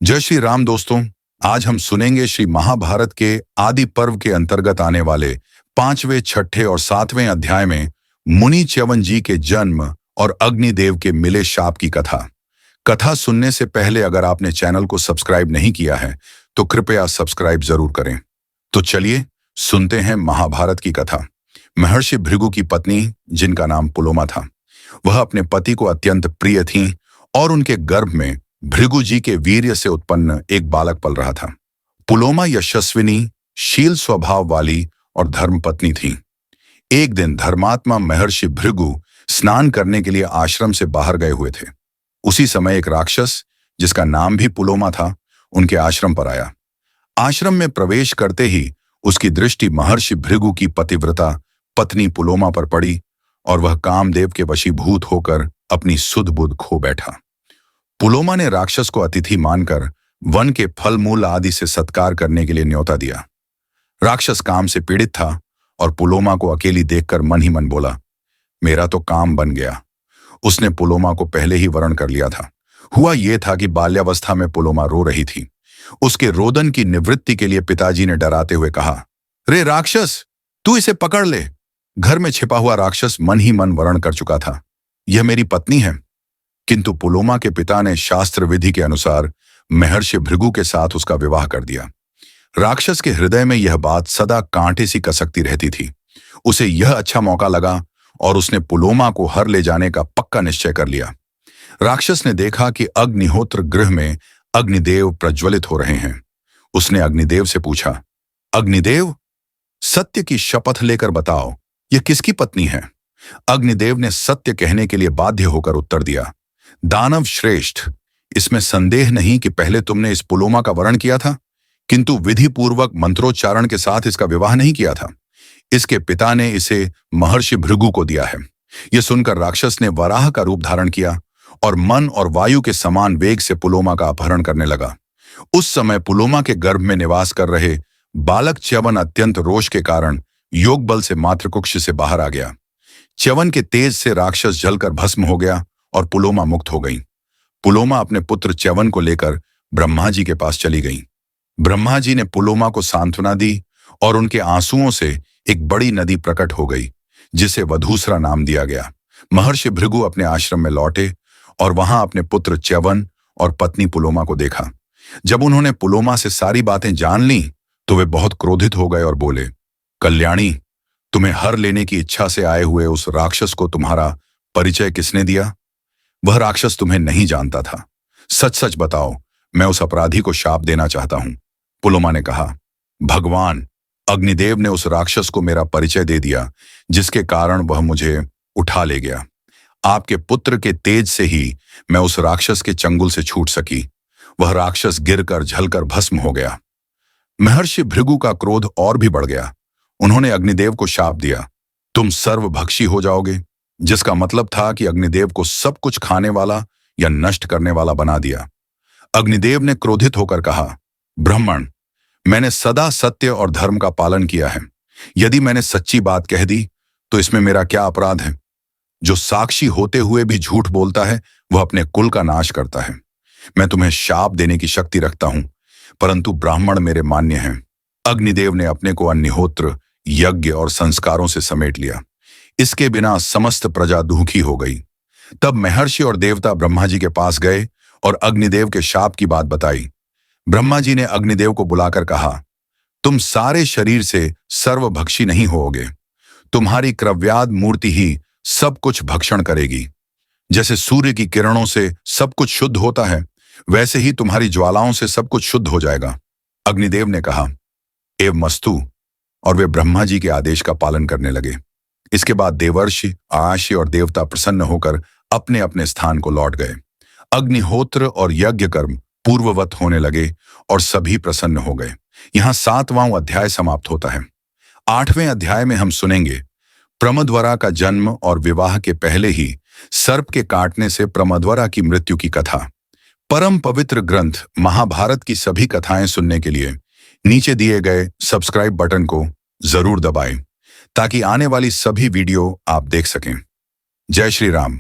जय श्री राम दोस्तों। आज हम सुनेंगे श्री महाभारत के आदि पर्व के अंतर्गत आने वाले 5वें, 6ठे और 7वें अध्याय में मुनि च्यवन जी के जन्म और अग्निदेव के मिले शाप की कथा। कथा सुनने से पहले अगर आपने चैनल को सब्सक्राइब नहीं किया है तो कृपया सब्सक्राइब जरूर करें। तो चलिए सुनते हैं महाभारत की कथा। महर्षि भृगु की पत्नी, जिनका नाम पुलोमा था, वह अपने पति को अत्यंत प्रिय थीं और उनके गर्भ में भृगु जी के वीर्य से उत्पन्न एक बालक पल रहा था। पुलोमा यशस्विनी, शील स्वभाव वाली और धर्मपत्नी थी। एक दिन धर्मात्मा महर्षि भृगु स्नान करने के लिए आश्रम से बाहर गए हुए थे। उसी समय एक राक्षस, जिसका नाम भी पुलोमा था, उनके आश्रम पर आया। आश्रम में प्रवेश करते ही उसकी दृष्टि महर्षि भृगु की पतिव्रता पत्नी पुलोमा पर पड़ी और वह कामदेव के वशीभूत होकर अपनी सुध बुध खो बैठा। पुलोमा ने राक्षस को अतिथि मानकर वन के फल मूल आदि से सत्कार करने के लिए न्योता दिया। राक्षस काम से पीड़ित था और पुलोमा को अकेली देखकर मन ही मन बोला, मेरा तो काम बन गया। उसने पुलोमा को पहले ही वरण कर लिया था। हुआ यह था कि बाल्यावस्था में पुलोमा रो रही थी। उसके रोदन की निवृत्ति के लिए पिताजी ने डराते हुए कहा, रे राक्षस, तू इसे पकड़ ले। घर में छिपा हुआ राक्षस मन ही मन वरण कर चुका था, यह मेरी पत्नी है। किंतु पुलोमा के पिता ने शास्त्र विधि के अनुसार महर्षि भृगु के साथ उसका विवाह कर दिया। राक्षस के हृदय में यह बात सदा कांटे सी कसकती रहती थी। उसे यह अच्छा मौका लगा और उसने पुलोमा को हर ले जाने का पक्का निश्चय कर लिया। राक्षस ने देखा कि अग्निहोत्र गृह में अग्निदेव प्रज्वलित हो रहे हैं। उसने अग्निदेव से पूछा, अग्निदेव, सत्य की शपथ लेकर बताओ, यह किसकी पत्नी है? अग्निदेव ने सत्य कहने के लिए बाध्य होकर उत्तर दिया, दानव श्रेष्ठ, इसमें संदेह नहीं कि पहले तुमने इस पुलोमा का वरण किया था, किंतु विधि पूर्वक मंत्रोच्चारण के साथ इसका विवाह नहीं किया था। इसके पिता ने इसे महर्षि भृगु को दिया है। यह सुनकर राक्षस ने वराह का रूप धारण किया और मन और वायु के समान वेग से पुलोमा का अपहरण करने लगा। उस समय पुलोमा के गर्भ में निवास कर रहे बालक च्यवन अत्यंत रोष के कारण योग बल से मातृकुक्ष से बाहर आ गया। च्यवन के तेज से राक्षस जलकर भस्म हो गया और पुलोमा मुक्त हो गई। पुलोमा अपने पुत्र च्यवन को लेकर ब्रह्मा जी के पास चली गई। ब्रह्मा जी ने पुलोमा को सांत्वना दी और उनके आंसुओं से एक बड़ी नदी प्रकट हो गई, जिसे वधूसरा नाम दिया गया। महर्षि भृगु अपने आश्रम में लौटे और वहां अपने पुत्र च्यवन और पत्नी पुलोमा को देखा। जब उन्होंने पुलोमा से सारी बातें जान ली तो वे बहुत क्रोधित हो गए और बोले, कल्याणी, तुम्हें हर लेने की इच्छा से आए हुए उस राक्षस को तुम्हारा परिचय किसने दिया? वह राक्षस तुम्हें नहीं जानता था। सच सच बताओ, मैं उस अपराधी को शाप देना चाहता हूं। पुलोमा ने कहा, भगवान, अग्निदेव ने उस राक्षस को मेरा परिचय दे दिया, जिसके कारण वह मुझे उठा ले गया। आपके पुत्र के तेज से ही मैं उस राक्षस के चंगुल से छूट सकी। वह राक्षस गिरकर झलकर भस्म हो गया। महर्षि भृगु का क्रोध और भी बढ़ गया। उन्होंने अग्निदेव को शाप दिया, तुम सर्वभक्षी हो जाओगे, जिसका मतलब था कि अग्निदेव को सब कुछ खाने वाला या नष्ट करने वाला बना दिया। अग्निदेव ने क्रोधित होकर कहा, ब्राह्मण, मैंने सदा सत्य और धर्म का पालन किया है। यदि मैंने सच्ची बात कह दी तो इसमें मेरा क्या अपराध है? जो साक्षी होते हुए भी झूठ बोलता है वह अपने कुल का नाश करता है। मैं तुम्हें शाप देने की शक्ति रखता हूं, परंतु ब्राह्मण मेरे मान्य हैं। अग्निदेव ने अपने को अग्निहोत्र, यज्ञ और संस्कारों से समेट लिया। इसके बिना समस्त प्रजा दुखी हो गई। तब महर्षि और देवता ब्रह्मा जी के पास गए और अग्निदेव के शाप की बात बताई। ब्रह्मा जी ने अग्निदेव को बुलाकर कहा, तुम सारे शरीर से सर्वभक्षी नहीं होोगे। तुम्हारी क्रव्याद मूर्ति ही सब कुछ भक्षण करेगी। जैसे सूर्य की किरणों से सब कुछ शुद्ध होता है, वैसे ही तुम्हारी ज्वालाओं से सब कुछ शुद्ध हो जाएगा। अग्निदेव ने कहा, एवमस्तु, और वे ब्रह्मा जी के आदेश का पालन करने लगे। इसके बाद देवर्षि, आशी और देवता प्रसन्न होकर अपने अपने स्थान को लौट गए। अग्निहोत्र और यज्ञ कर्म पूर्ववत होने लगे और सभी प्रसन्न हो गए। यहाँ 7वां अध्याय समाप्त होता है। 8वें अध्याय में हम सुनेंगे प्रमद्वरा का जन्म और विवाह के पहले ही सर्प के काटने से प्रमद्वरा की मृत्यु की कथा। परम पवित्र ग्रंथ महाभारत की सभी कथाएं सुनने के लिए नीचे दिए गए सब्सक्राइब बटन को जरूर दबाएं, ताकि आने वाली सभी वीडियो आप देख सकें। जय श्री राम।